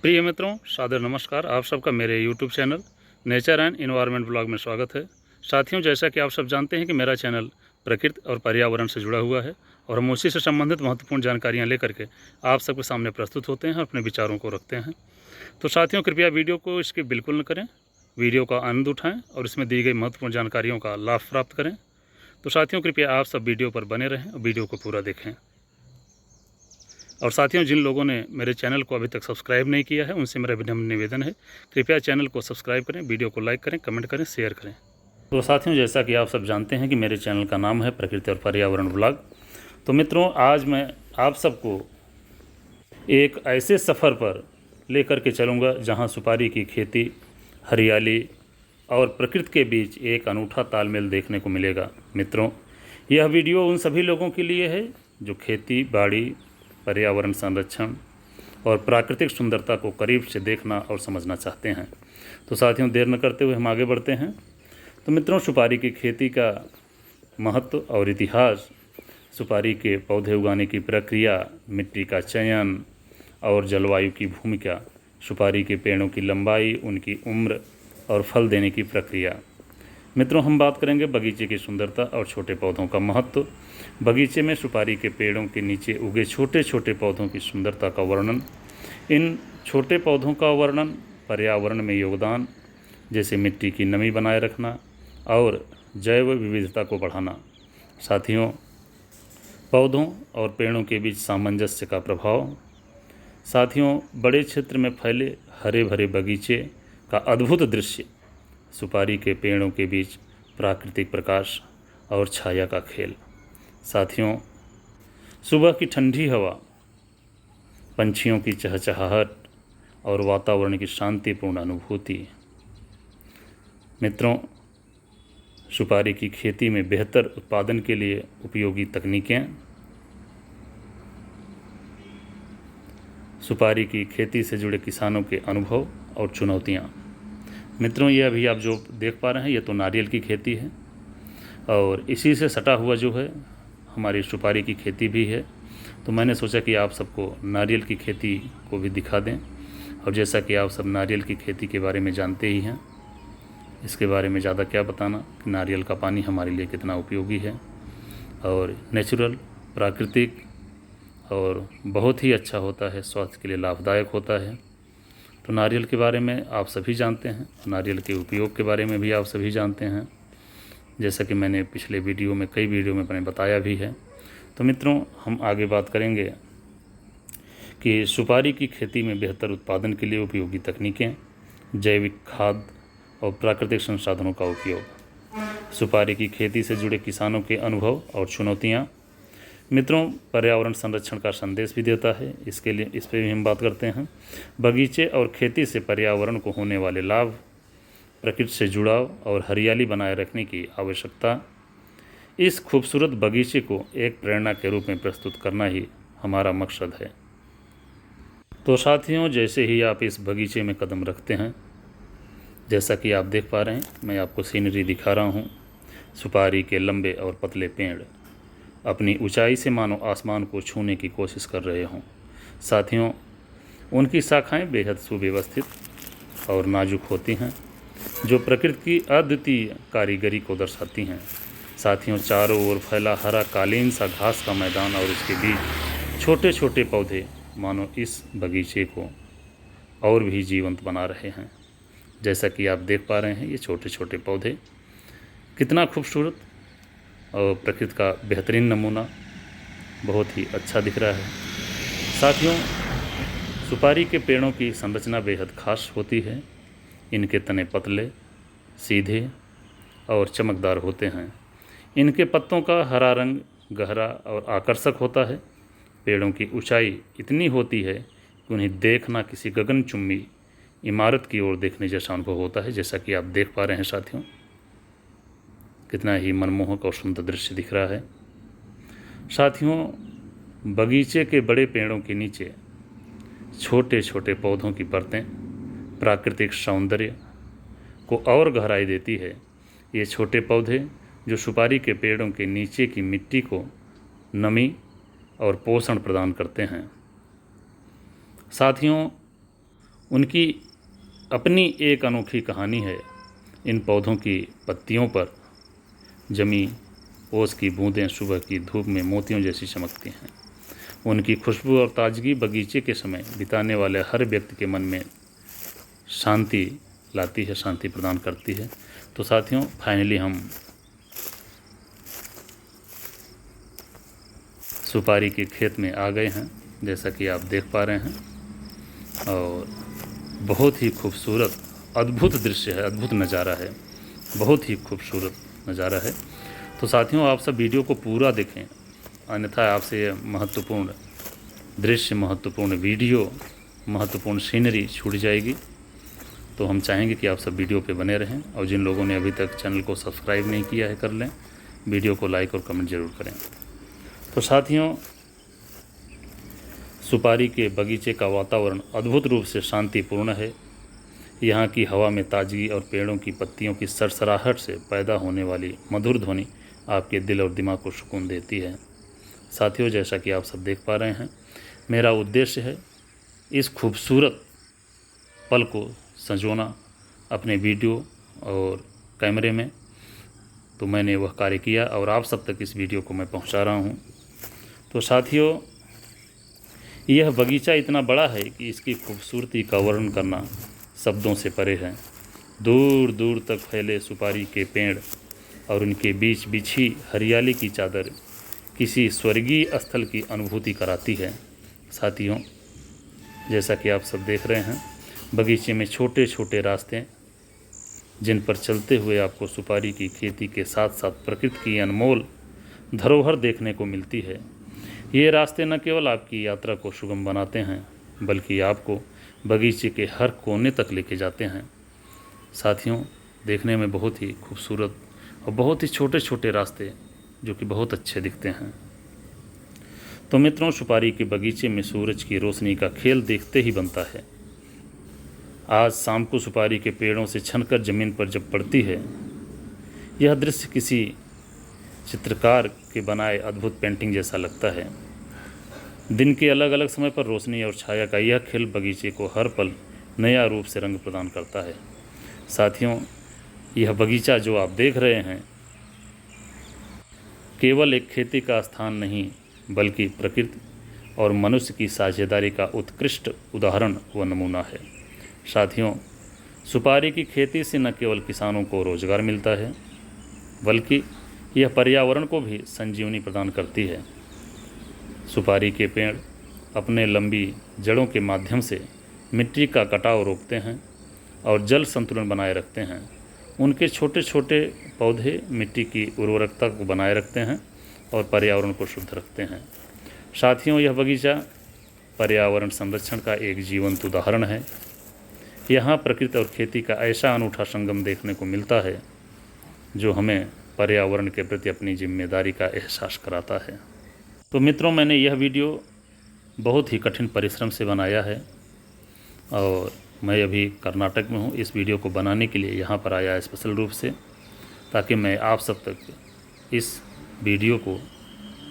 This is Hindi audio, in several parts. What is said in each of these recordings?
प्रिय मित्रों, सादर नमस्कार। आप सबका मेरे YouTube channel nature and environment blog में स्वागत है। साथियों, जैसा कि आप सब जानते हैं कि मेरा चैनल प्रकृति और पर्यावरण से जुड़ा हुआ है और हम उसी से संबंधित महत्वपूर्ण जानकारियां लेकर के आप सबके सामने प्रस्तुत होते हैं और अपने विचारों को रखते हैं। तो साथियों, कृपया वीडियो को स्किप बिल्कुल न करें, वीडियो का आनंद उठाएँ और इसमें दी गई महत्वपूर्ण जानकारियों का लाभ प्राप्त करें। तो साथियों, कृपया आप सब वीडियो पर बने रहें और वीडियो को पूरा देखें। और साथियों, जिन लोगों ने मेरे चैनल को अभी तक सब्सक्राइब नहीं किया है उनसे मेरा विनम्र निवेदन है, कृपया चैनल को सब्सक्राइब करें, वीडियो को लाइक करें, कमेंट करें, शेयर करें। तो साथियों, जैसा कि आप सब जानते हैं कि मेरे चैनल का नाम है प्रकृति और पर्यावरण ब्लॉग। तो मित्रों, आज मैं आप सबको एक ऐसे सफ़र पर लेकर के चलूँगा जहाँ सुपारी की खेती, हरियाली और प्रकृति के बीच एक अनूठा तालमेल देखने को मिलेगा। मित्रों, यह वीडियो उन सभी लोगों के लिए है जो खेती बाड़ी, पर्यावरण संरक्षण और प्राकृतिक सुंदरता को करीब से देखना और समझना चाहते हैं। तो साथियों, देर न करते हुए हम आगे बढ़ते हैं। तो मित्रों, सुपारी की खेती का महत्व और इतिहास, सुपारी के पौधे उगाने की प्रक्रिया, मिट्टी का चयन और जलवायु की भूमिका, सुपारी के पेड़ों की लंबाई, उनकी उम्र और फल देने की प्रक्रिया। मित्रों, हम बात करेंगे बगीचे की सुंदरता और छोटे पौधों का महत्व। बगीचे में सुपारी के पेड़ों के नीचे उगे छोटे छोटे पौधों की सुंदरता का वर्णन। इन छोटे पौधों का वर्णन पर्यावरण में योगदान, जैसे मिट्टी की नमी बनाए रखना और जैव विविधता को बढ़ाना। साथियों, पौधों और पेड़ों के बीच सामंजस्य का प्रभाव। साथियों, बड़े क्षेत्र में फैले हरे भरे बगीचे का अद्भुत दृश्य, सुपारी के पेड़ों के बीच प्राकृतिक प्रकाश और छाया का खेल। साथियों, सुबह की ठंडी हवा, पंछियों की चहचहाहट और वातावरण की शांतिपूर्ण अनुभूति। मित्रों, सुपारी की खेती में बेहतर उत्पादन के लिए उपयोगी तकनीकें। सुपारी की खेती से जुड़े किसानों के अनुभव और चुनौतियाँ। मित्रों, ये अभी आप जो देख पा रहे हैं ये तो नारियल की खेती है और इसी से सटा हुआ जो है हमारी सुपारी की खेती भी है। तो मैंने सोचा कि आप सबको नारियल की खेती को भी दिखा दें। और जैसा कि आप सब नारियल की खेती के बारे में जानते ही हैं, इसके बारे में ज़्यादा क्या बताना कि नारियल का पानी हमारे लिए कितना उपयोगी है और नेचुरल, प्राकृतिक और बहुत ही अच्छा होता है, स्वास्थ्य के लिए लाभदायक होता है। तो नारियल के बारे में आप सभी जानते हैं, नारियल के उपयोग के बारे में भी आप सभी जानते हैं, जैसा कि मैंने पिछले वीडियो में कई वीडियो में मैंने बताया भी है। तो मित्रों, हम आगे बात करेंगे कि सुपारी की खेती में बेहतर उत्पादन के लिए उपयोगी तकनीकें, जैविक खाद और प्राकृतिक संसाधनों का उपयोग। सुपारी की खेती से जुड़े किसानों के अनुभव और चुनौतियाँ। मित्रों, पर्यावरण संरक्षण का संदेश भी देता है, इसके लिए इस पर भी हम बात करते हैं। बगीचे और खेती से पर्यावरण को होने वाले लाभ, प्रकृति से जुड़ाव और हरियाली बनाए रखने की आवश्यकता। इस खूबसूरत बगीचे को एक प्रेरणा के रूप में प्रस्तुत करना ही हमारा मकसद है। तो साथियों, जैसे ही आप इस बगीचे में कदम रखते हैं, जैसा कि आप देख पा रहे हैं, मैं आपको सीनरी दिखा रहा हूँ। सुपारी के लंबे और पतले पेड़ अपनी ऊंचाई से मानो आसमान को छूने की कोशिश कर रहे हों। साथियों, उनकी शाखाएं बेहद सुव्यवस्थित और नाजुक होती हैं, जो प्रकृति की अद्वितीय कारीगरी को दर्शाती हैं। साथियों, चारों ओर फैला हरा कालीन सा घास का मैदान और इसके बीच छोटे छोटे पौधे मानो इस बगीचे को और भी जीवंत बना रहे हैं। जैसा कि आप देख पा रहे हैं, ये छोटे छोटे पौधे कितना खूबसूरत और प्रकृति का बेहतरीन नमूना, बहुत ही अच्छा दिख रहा है। साथियों, सुपारी के पेड़ों की संरचना बेहद खास होती है। इनके तने पतले, सीधे और चमकदार होते हैं। इनके पत्तों का हरा रंग गहरा और आकर्षक होता है। पेड़ों की ऊंचाई इतनी होती है कि उन्हें देखना किसी गगनचुंबी इमारत की ओर देखने जैसा अनुभव होता है। जैसा कि आप देख पा रहे हैं साथियों, कितना ही मनमोहक और सुंदर दृश्य दिख रहा है। साथियों, बगीचे के बड़े पेड़ों के नीचे छोटे छोटे पौधों की परतें प्राकृतिक सौंदर्य को और गहराई देती है। ये छोटे पौधे जो सुपारी के पेड़ों के नीचे की मिट्टी को नमी और पोषण प्रदान करते हैं। साथियों, उनकी अपनी एक अनोखी कहानी है। इन पौधों की पत्तियों पर जमी ओस की बूंदें सुबह की धूप में मोतियों जैसी चमकती हैं। उनकी खुशबू और ताजगी बगीचे के समय बिताने वाले हर व्यक्ति के मन में शांति लाती है, शांति प्रदान करती है। तो साथियों, फाइनली हम सुपारी के खेत में आ गए हैं, जैसा कि आप देख पा रहे हैं, और बहुत ही खूबसूरत अद्भुत दृश्य है, अद्भुत नज़ारा है, बहुत ही खूबसूरत नज़ारा है। तो साथियों, आप सब वीडियो को पूरा देखें, अन्यथा आपसे यह महत्वपूर्ण दृश्य, महत्वपूर्ण वीडियो, महत्वपूर्ण सीनरी छूट जाएगी। तो हम चाहेंगे कि आप सब वीडियो पे बने रहें, और जिन लोगों ने अभी तक चैनल को सब्सक्राइब नहीं किया है कर लें, वीडियो को लाइक और कमेंट ज़रूर करें। तो साथियों, सुपारी के बगीचे का वातावरण अद्भुत रूप से शांतिपूर्ण है। यहाँ की हवा में ताजगी और पेड़ों की पत्तियों की सरसराहट से पैदा होने वाली मधुर ध्वनि आपके दिल और दिमाग को सुकून देती है। साथियों, जैसा कि आप सब देख पा रहे हैं, मेरा उद्देश्य है इस खूबसूरत पल को संजोना अपने वीडियो और कैमरे में। तो मैंने वह कार्य किया और आप सब तक इस वीडियो को मैं पहुंचा रहा हूं। तो साथियों, यह बगीचा इतना बड़ा है कि इसकी खूबसूरती का वर्णन करना शब्दों से परे है। दूर दूर तक फैले सुपारी के पेड़ और उनके बीच बिछी हरियाली की चादर किसी स्वर्गीय स्थल की अनुभूति कराती है। साथियों, जैसा कि आप सब देख रहे हैं, बगीचे में छोटे छोटे रास्ते, जिन पर चलते हुए आपको सुपारी की खेती के साथ साथ प्रकृति की अनमोल धरोहर देखने को मिलती है। ये रास्ते न केवल आपकी यात्रा को सुगम बनाते हैं, बल्कि आपको बगीचे के हर कोने तक लेके जाते हैं। साथियों, देखने में बहुत ही खूबसूरत और बहुत ही छोटे छोटे रास्ते जो कि बहुत अच्छे दिखते हैं। तो मित्रों, सुपारी के बगीचे में सूरज की रोशनी का खेल देखते ही बनता है। आज शाम को सुपारी के पेड़ों से छनकर ज़मीन पर जब पड़ती है, यह दृश्य किसी चित्रकार के बनाए अद्भुत पेंटिंग जैसा लगता है। दिन के अलग अलग समय पर रोशनी और छाया का यह खेल बगीचे को हर पल नया रूप से रंग प्रदान करता है। साथियों, यह बगीचा जो आप देख रहे हैं, केवल एक खेती का स्थान नहीं, बल्कि प्रकृति और मनुष्य की साझेदारी का उत्कृष्ट उदाहरण व नमूना है। साथियों, सुपारी की खेती से न केवल किसानों को रोजगार मिलता है, बल्कि यह पर्यावरण को भी संजीवनी प्रदान करती है। सुपारी के पेड़ अपने लंबी जड़ों के माध्यम से मिट्टी का कटाव रोकते हैं और जल संतुलन बनाए रखते हैं। उनके छोटे छोटे पौधे मिट्टी की उर्वरकता को बनाए रखते हैं और पर्यावरण को शुद्ध रखते हैं। साथियों, यह बगीचा पर्यावरण संरक्षण का एक जीवंत उदाहरण है। यहाँ प्रकृति और खेती का ऐसा अनूठा संगम देखने को मिलता है जो हमें पर्यावरण के प्रति अपनी जिम्मेदारी का एहसास कराता है। तो मित्रों, मैंने यह वीडियो बहुत ही कठिन परिश्रम से बनाया है और मैं अभी कर्नाटक में हूँ। इस वीडियो को बनाने के लिए यहाँ पर आया स्पेशल रूप से, ताकि मैं आप सब तक इस वीडियो को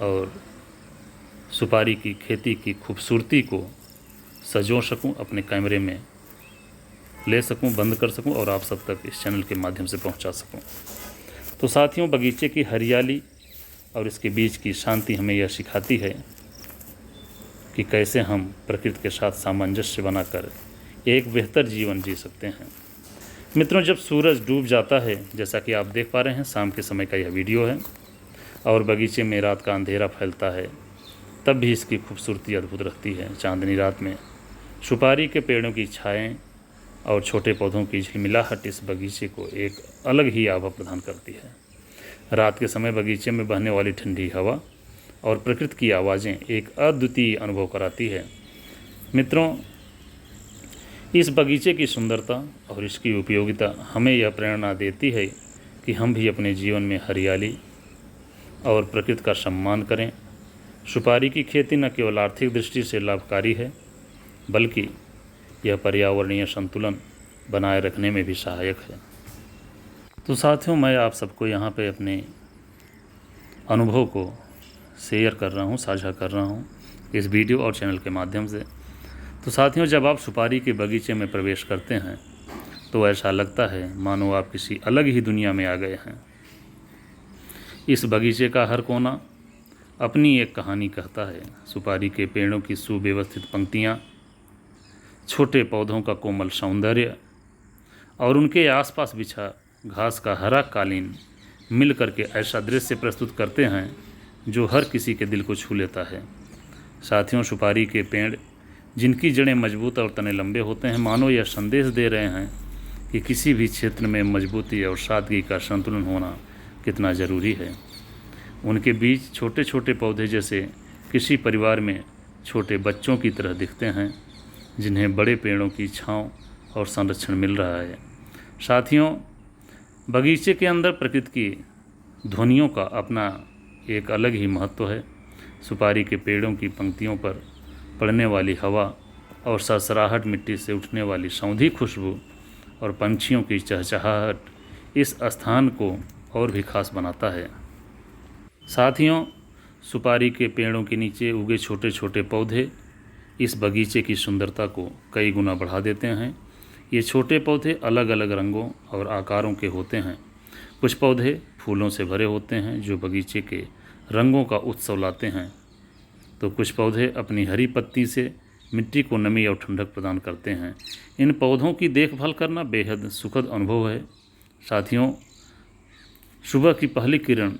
और सुपारी की खेती की खूबसूरती को सजो सकूं, अपने कैमरे में ले सकूं, बंद कर सकूं और आप सब तक इस चैनल के माध्यम से पहुंचा सकूं। तो साथियों, बगीचे की हरियाली और इसके बीच की शांति हमें यह सिखाती है कि कैसे हम प्रकृति के साथ सामंजस्य बनाकर एक बेहतर जीवन जी सकते हैं। मित्रों, जब सूरज डूब जाता है, जैसा कि आप देख पा रहे हैं, शाम के समय का यह वीडियो है, और बगीचे में रात का अंधेरा फैलता है, तब भी इसकी खूबसूरती अद्भुत रहती है। चांदनी रात में सुपारी के पेड़ों की छाएं और छोटे पौधों की झिलमिलाहट इस बगीचे को एक अलग ही आभा प्रदान करती है। रात के समय बगीचे में बहने वाली ठंडी हवा और प्रकृति की आवाज़ें एक अद्वितीय अनुभव कराती है। मित्रों, इस बगीचे की सुंदरता और इसकी उपयोगिता हमें यह प्रेरणा देती है कि हम भी अपने जीवन में हरियाली और प्रकृति का सम्मान करें। सुपारी की खेती न केवल आर्थिक दृष्टि से लाभकारी है, बल्कि यह पर्यावरणीय संतुलन बनाए रखने में भी सहायक है। तो साथियों, मैं आप सबको यहाँ पे अपने अनुभव को शेयर कर रहा हूँ, साझा कर रहा हूँ इस वीडियो और चैनल के माध्यम से। तो साथियों, जब आप सुपारी के बगीचे में प्रवेश करते हैं तो ऐसा लगता है मानो आप किसी अलग ही दुनिया में आ गए हैं। इस बगीचे का हर कोना अपनी एक कहानी कहता है। सुपारी के पेड़ों की सुव्यवस्थित पंक्तियाँ, छोटे पौधों का कोमल सौंदर्य और उनके आसपास बिछा घास का हरा कालीन मिल करके ऐसा दृश्य प्रस्तुत करते हैं जो हर किसी के दिल को छू लेता है। साथियों, सुपारी के पेड़ जिनकी जड़ें मजबूत और तने लंबे होते हैं, मानो यह संदेश दे रहे हैं कि किसी भी क्षेत्र में मजबूती और सादगी का संतुलन होना कितना ज़रूरी है। उनके बीच छोटे छोटे पौधे जैसे किसी परिवार में छोटे बच्चों की तरह दिखते हैं, जिन्हें बड़े पेड़ों की छांव और संरक्षण मिल रहा है। साथियों, बगीचे के अंदर प्रकृति की ध्वनियों का अपना एक अलग ही महत्व है। सुपारी के पेड़ों की पंक्तियों पर पड़ने वाली हवा और सरसराहट, मिट्टी से उठने वाली सौंधी खुशबू और पंछियों की चहचहाहट इस स्थान को और भी खास बनाता है। साथियों, सुपारी के पेड़ों के नीचे उगे छोटे छोटे पौधे इस बगीचे की सुंदरता को कई गुना बढ़ा देते हैं। ये छोटे पौधे अलग अलग रंगों और आकारों के होते हैं। कुछ पौधे फूलों से भरे होते हैं जो बगीचे के रंगों का उत्सव लाते हैं, तो कुछ पौधे अपनी हरी पत्ती से मिट्टी को नमी और ठंडक प्रदान करते हैं। इन पौधों की देखभाल करना बेहद सुखद अनुभव है। साथियों, सुबह की पहली किरण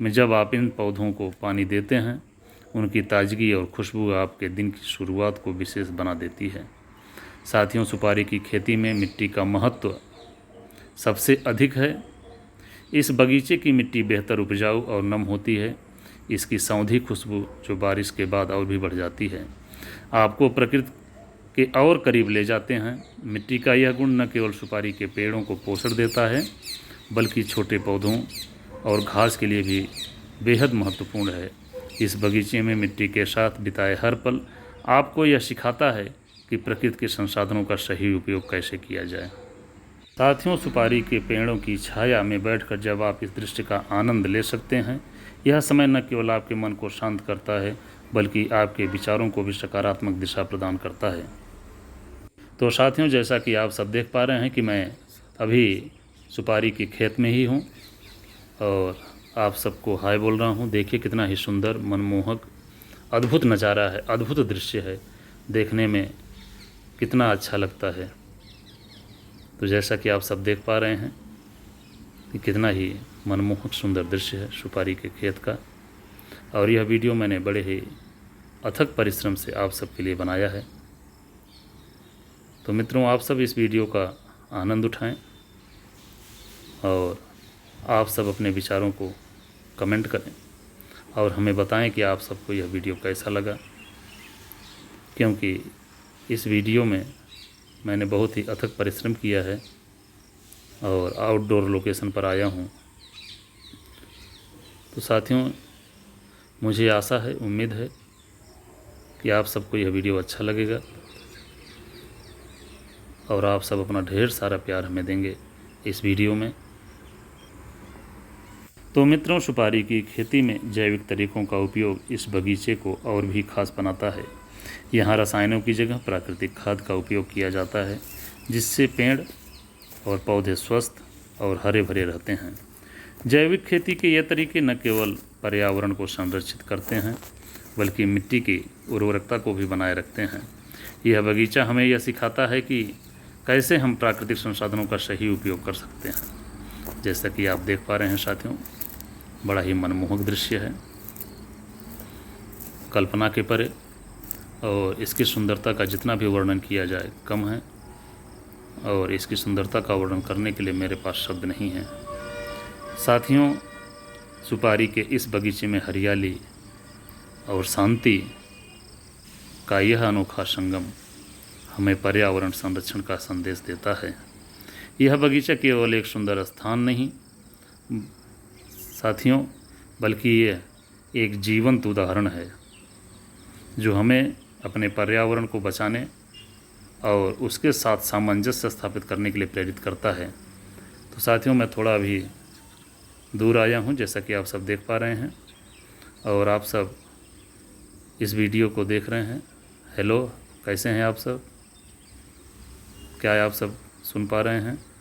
में जब आप इन पौधों को पानी देते हैं, उनकी ताजगी और खुशबू आपके दिन की शुरुआत को विशेष बना देती है। साथियों, सुपारी की खेती में मिट्टी का महत्व सबसे अधिक है। इस बगीचे की मिट्टी बेहतर उपजाऊ और नम होती है। इसकी सौंधी खुशबू जो बारिश के बाद और भी बढ़ जाती है, आपको प्रकृति के और करीब ले जाते हैं। मिट्टी का यह गुण न केवल सुपारी के पेड़ों को पोषण देता है, बल्कि छोटे पौधों और घास के लिए भी बेहद महत्वपूर्ण है। इस बगीचे में मिट्टी के साथ बिताए हर पल आपको यह सिखाता है कि प्रकृति के संसाधनों का सही उपयोग कैसे किया जाए। साथियों, सुपारी के पेड़ों की छाया में बैठकर जब आप इस दृश्य का आनंद ले सकते हैं, यह समय न केवल आपके मन को शांत करता है, बल्कि आपके विचारों को भी सकारात्मक दिशा प्रदान करता है। तो साथियों, जैसा कि आप सब देख पा रहे हैं कि मैं अभी सुपारी के खेत में ही हूँ और आप सबको हाय बोल रहा हूँ। देखिए कितना ही सुंदर, मनमोहक, अद्भुत नज़ारा है, अद्भुत दृश्य है। देखने में कितना अच्छा लगता है। तो जैसा कि आप सब देख पा रहे हैं कि कितना ही मनमोहक सुंदर दृश्य है सुपारी के खेत का, और यह वीडियो मैंने बड़े ही अथक परिश्रम से आप सबके लिए बनाया है। तो मित्रों, आप सब इस वीडियो का आनंद उठाएं और आप सब अपने विचारों को कमेंट करें और हमें बताएं कि आप सबको यह वीडियो कैसा लगा, क्योंकि इस वीडियो में मैंने बहुत ही अथक परिश्रम किया है और आउटडोर लोकेशन पर आया हूँ। तो साथियों, मुझे आशा है, उम्मीद है कि आप सबको यह वीडियो अच्छा लगेगा और आप सब अपना ढेर सारा प्यार हमें देंगे इस वीडियो में। तो मित्रों, सुपारी की खेती में जैविक तरीकों का उपयोग इस बगीचे को और भी खास बनाता है। यहाँ रसायनों की जगह प्राकृतिक खाद का उपयोग किया जाता है, जिससे पेड़ और पौधे स्वस्थ और हरे भरे रहते हैं। जैविक खेती के ये तरीके न केवल पर्यावरण को संरक्षित करते हैं, बल्कि मिट्टी की उर्वरकता को भी बनाए रखते हैं। यह बगीचा हमें यह सिखाता है कि कैसे हम प्राकृतिक संसाधनों का सही उपयोग कर सकते हैं। जैसा कि आप देख पा रहे हैं साथियों, बड़ा ही मनमोहक दृश्य है, कल्पना के परे, और इसकी सुंदरता का जितना भी वर्णन किया जाए कम है, और इसकी सुंदरता का वर्णन करने के लिए मेरे पास शब्द नहीं हैं। साथियों, सुपारी के इस बगीचे में हरियाली और शांति का यह अनोखा संगम हमें पर्यावरण संरक्षण का संदेश देता है। यह बगीचा केवल एक सुंदर स्थान नहीं साथियों, बल्कि यह एक जीवंत उदाहरण है जो हमें अपने पर्यावरण को बचाने और उसके साथ सामंजस्य स्थापित करने के लिए प्रेरित करता है। तो साथियों, मैं थोड़ा अभी दूर आया हूँ, जैसा कि आप सब देख पा रहे हैं, और आप सब इस वीडियो को देख रहे हैं। हेलो, कैसे हैं आप सब? क्या आप सब सुन पा रहे हैं?